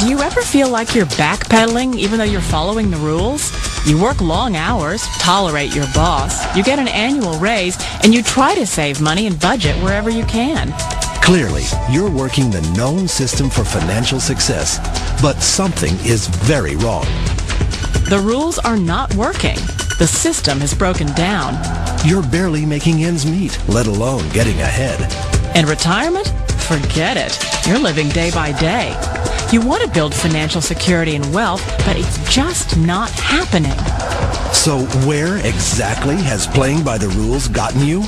Do you ever feel like you're backpedaling even though you're following the rules? You work long hours, tolerate your boss, you get an annual raise, and you try to save money and budget wherever you can. Clearly, you're working the known system for financial success, but something is very wrong. The rules are not working. The system has broken down. You're barely making ends meet, let alone getting ahead. And retirement? Forget it. You're living day by day. You want to build financial security and wealth, but it's just not happening. So where exactly has playing by the rules gotten you?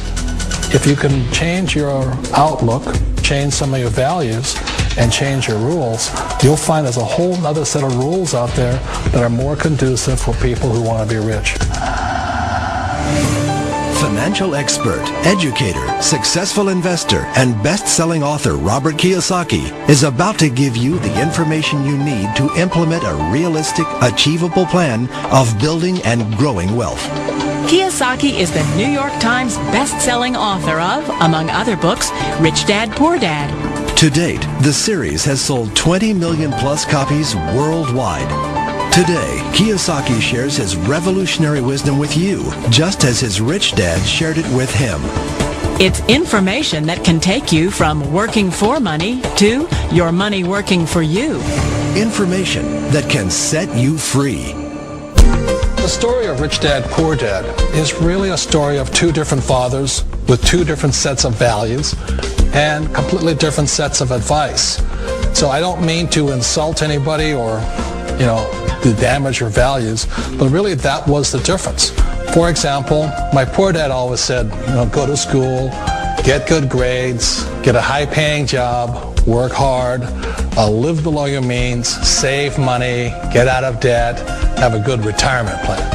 If you can change your outlook, change some of your values, and change your rules, you'll find there's a whole other set of rules out there that are more conducive for people who want to be rich. Financial expert, educator, successful investor, and best-selling author Robert Kiyosaki is about to give you the information you need to implement a realistic, achievable plan of building and growing wealth. Kiyosaki is the New York Times best-selling author of, among other books, Rich Dad, Poor Dad. To date, the series has sold 20 million plus copies worldwide. Today, Kiyosaki shares his revolutionary wisdom with you, just as his rich dad shared it with him. It's information that can take you from working for money to your money working for you. Information that can set you free. The story of Rich Dad, Poor Dad is really a story of two different fathers with two different sets of values and completely different sets of advice. So I don't mean to insult anybody or, to damage your values, but really that was the difference. For example, my poor dad always said, go to school, get good grades, get a high-paying job, work hard, live below your means, save money, get out of debt, have a good retirement plan.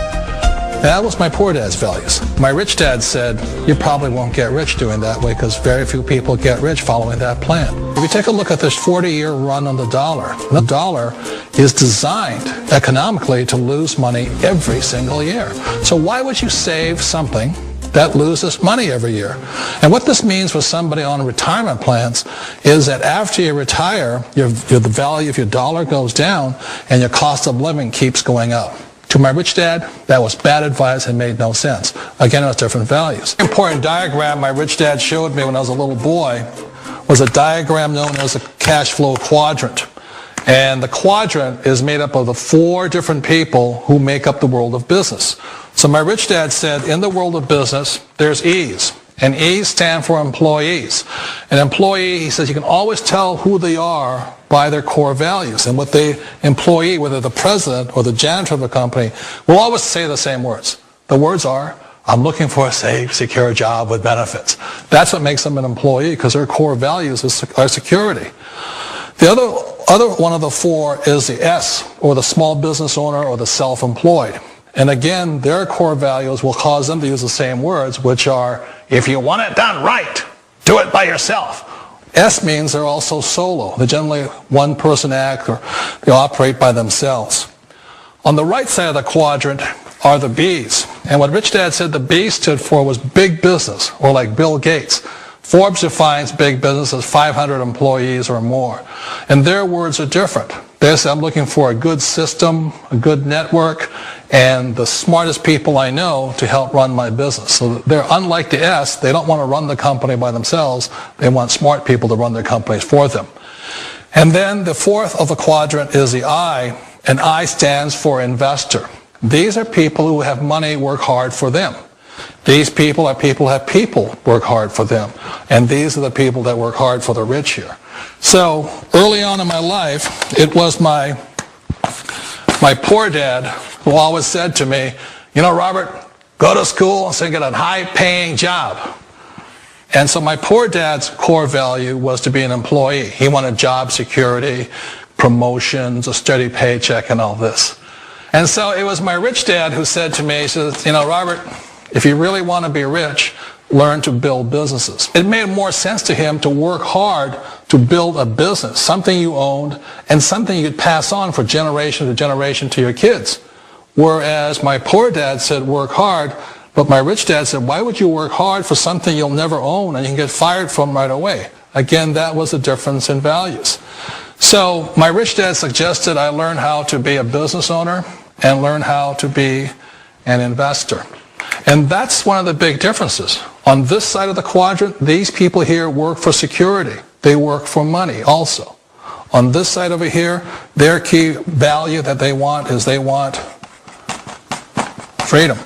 That was my poor dad's values. My rich dad said, you probably won't get rich doing that way because very few people get rich following that plan. If you take a look at this 40-year run on the dollar is designed economically to lose money every single year. So why would you save something that loses money every year? And what this means for somebody on retirement plans is that after you retire, the value of your dollar goes down and your cost of living keeps going up. To my rich dad, that was bad advice and made no sense. Again, it was different values. An important diagram my rich dad showed me when I was a little boy was a diagram known as a cash flow quadrant. And the quadrant is made up of the four different people who make up the world of business. So my rich dad said, in the world of business, there's E's. And E's stand for employees. An employee, he says, you can always tell who they are by their core values. And what the employee, whether the president or the janitor of a company, will always say the same words. The words are, I'm looking for a safe, secure job with benefits. That's what makes them an employee, because their core values are security. The other one of the four is the S, or the small business owner or the self-employed. And again, their core values will cause them to use the same words, which are, if you want it done right, do it by yourself. S means they're also solo. They're generally one-person act, or they operate by themselves. On the right side of the quadrant are the B's. And what Rich Dad said the B stood for was big business, or like Bill Gates. Forbes defines big business as 500 employees or more. And their words are different. They say, I'm looking for a good system, a good network, and the smartest people I know to help run my business. So they're unlike the S. They don't want to run the company by themselves. They want smart people to run their companies for them. And then the fourth of the quadrant is the I, and I stands for investor. These are people who have money work hard for them. These people are people who have people work hard for them. And these are the people that work hard for the rich here. So early on in my life, it was my poor dad who always said to me, Robert, go to school and get a high-paying job. And so my poor dad's core value was to be an employee. He wanted job security, promotions, a steady paycheck, and all this. And so it was my rich dad who said to me, he says, Robert, if you really want to be rich, learn to build businesses. It made more sense to him to work hard to build a business, something you owned, and something you could pass on for generation to generation to your kids. Whereas my poor dad said work hard, but my rich dad said, why would you work hard for something you'll never own and you can get fired from right away? Again, that was the difference in values. So my rich dad suggested I learn how to be a business owner and learn how to be an investor. And that's one of the big differences. On this side of the quadrant, these people here work for security. They work for money also. On this side over here, their key value that they want is they want freedom.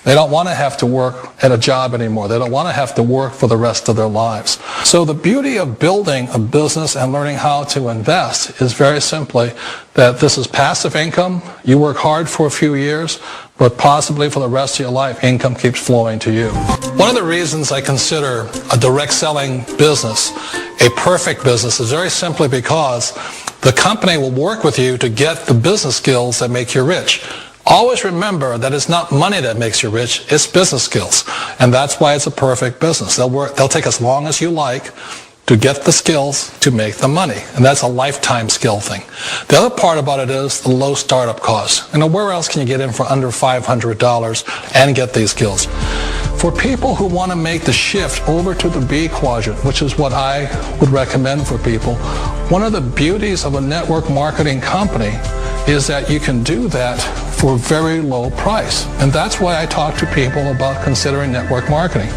They don't want to have to work at a job anymore. They don't want to have to work for the rest of their lives. So the beauty of building a business and learning how to invest is very simply that this is passive income. You work hard for a few years, but possibly for the rest of your life, income keeps flowing to you. One of the reasons I consider a direct selling business a perfect business is very simply because the company will work with you to get the business skills that make you rich. Always remember that it's not money that makes you rich, it's business skills. And that's why it's a perfect business. They'll take as long as you like to get the skills to make the money. And that's a lifetime skill thing. The other part about it is the low startup cost. Where else can you get in for under $500 and get these skills? For people who want to make the shift over to the B quadrant, which is what I would recommend for people, one of the beauties of a network marketing company is that you can do that for a very low price. And that's why I talk to people about considering network marketing.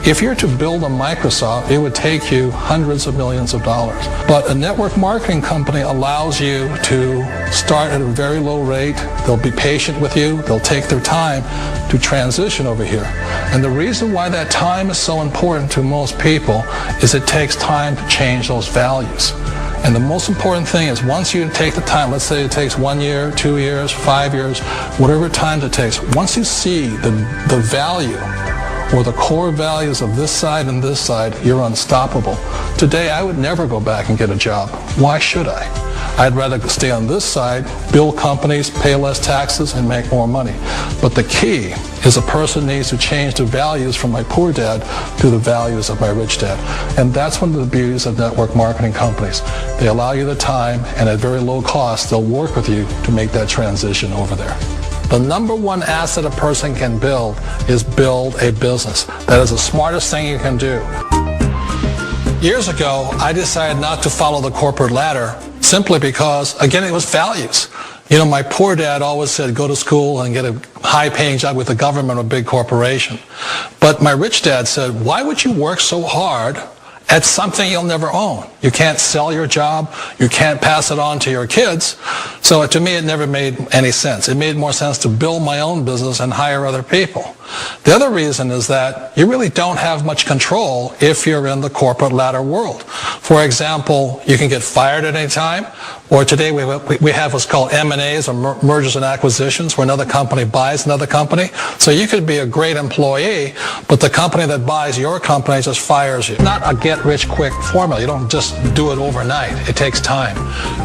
If you're to build a Microsoft, it would take you hundreds of millions of dollars. But a network marketing company allows you to start at a very low rate. They'll be patient with you. They'll take their time to transition over here. And the reason why that time is so important to most people is it takes time to change those values. And the most important thing is once you take the time, let's say it takes 1 year, 2 years, 5 years, whatever time it takes, once you see the value or the core values of this side and this side, you're unstoppable. Today, I would never go back and get a job. Why should I? I'd rather stay on this side, build companies, pay less taxes, and make more money. But the key is a person needs to change the values from my poor dad to the values of my rich dad. And that's one of the beauties of network marketing companies. They allow you the time, and at very low cost, they'll work with you to make that transition over there. The number one asset a person can build is build a business. That is the smartest thing you can do. Years ago, I decided not to follow the corporate ladder simply because, again, it was values. My poor dad always said, go to school and get a high-paying job with the government or a big corporation. But my rich dad said, why would you work so hard at something you'll never own? You can't sell your job. You can't pass it on to your kids. So to me, it never made any sense. It made more sense to build my own business and hire other people. The other reason is that you really don't have much control if you're in the corporate ladder world. For example, you can get fired at any time, or today we have what's called M&As, or mergers and acquisitions, where another company buys another company. So you could be a great employee, but the company that buys your company just fires you. Not a get-rich-quick formula. You don't just do it overnight. It takes time.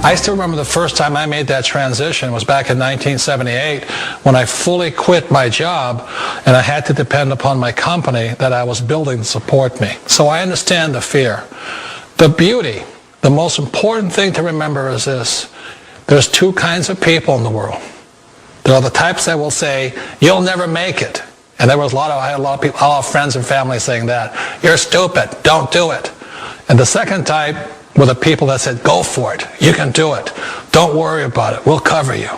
I still remember the first time I made that transition was back in 1978 when I fully quit my job and I had to depend upon my company that I was building to support me. So I understand the fear. The beauty, the most important thing to remember is this. There's two kinds of people in the world. There are the types that will say, you'll never make it. And I had a lot of people, a lot of friends and family saying that. You're stupid. Don't do it. And the second type were the people that said, go for it. You can do it. Don't worry about it. We'll cover you.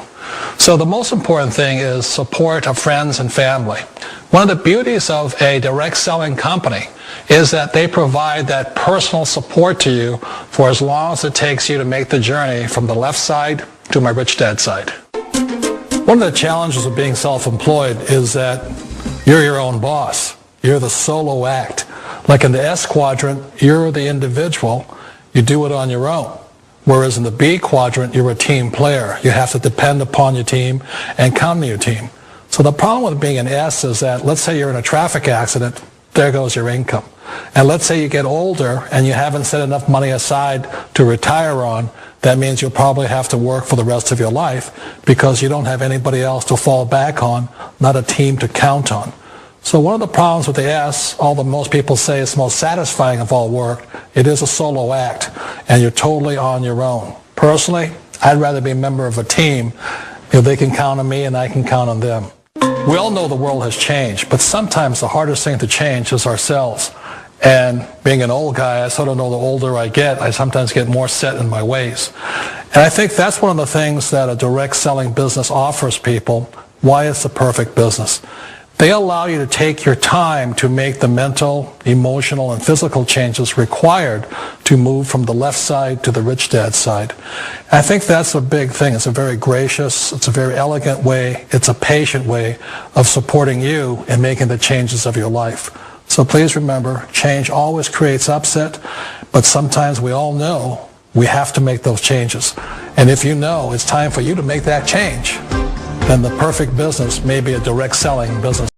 So the most important thing is support of friends and family. One of the beauties of a direct selling company is that they provide that personal support to you for as long as it takes you to make the journey from the left side to my rich dad side. One of the challenges of being self-employed is that you're your own boss. You're the solo act. Like in the S quadrant, you're the individual. You do it on your own. Whereas in the B quadrant, you're a team player. You have to depend upon your team and count on your team. So the problem with being an S is that, let's say you're in a traffic accident, there goes your income. And let's say you get older and you haven't set enough money aside to retire on, that means you'll probably have to work for the rest of your life because you don't have anybody else to fall back on, not a team to count on. So one of the problems with the S, although most people say it's the most satisfying of all work, it is a solo act, and you're totally on your own. Personally, I'd rather be a member of a team if they can count on me and I can count on them. We all know the world has changed, but sometimes the hardest thing to change is ourselves. And being an old guy, I sort of know the older I get, I sometimes get more set in my ways. And I think that's one of the things that a direct selling business offers people, why it's the perfect business. They allow you to take your time to make the mental, emotional, and physical changes required to move from the left side to the rich dad side. And I think that's a big thing. It's a very gracious, it's a very elegant way, it's a patient way of supporting you in making the changes of your life. So please remember, change always creates upset, but sometimes we all know we have to make those changes. And if you know it's time for you to make that change, then the perfect business may be a direct selling business.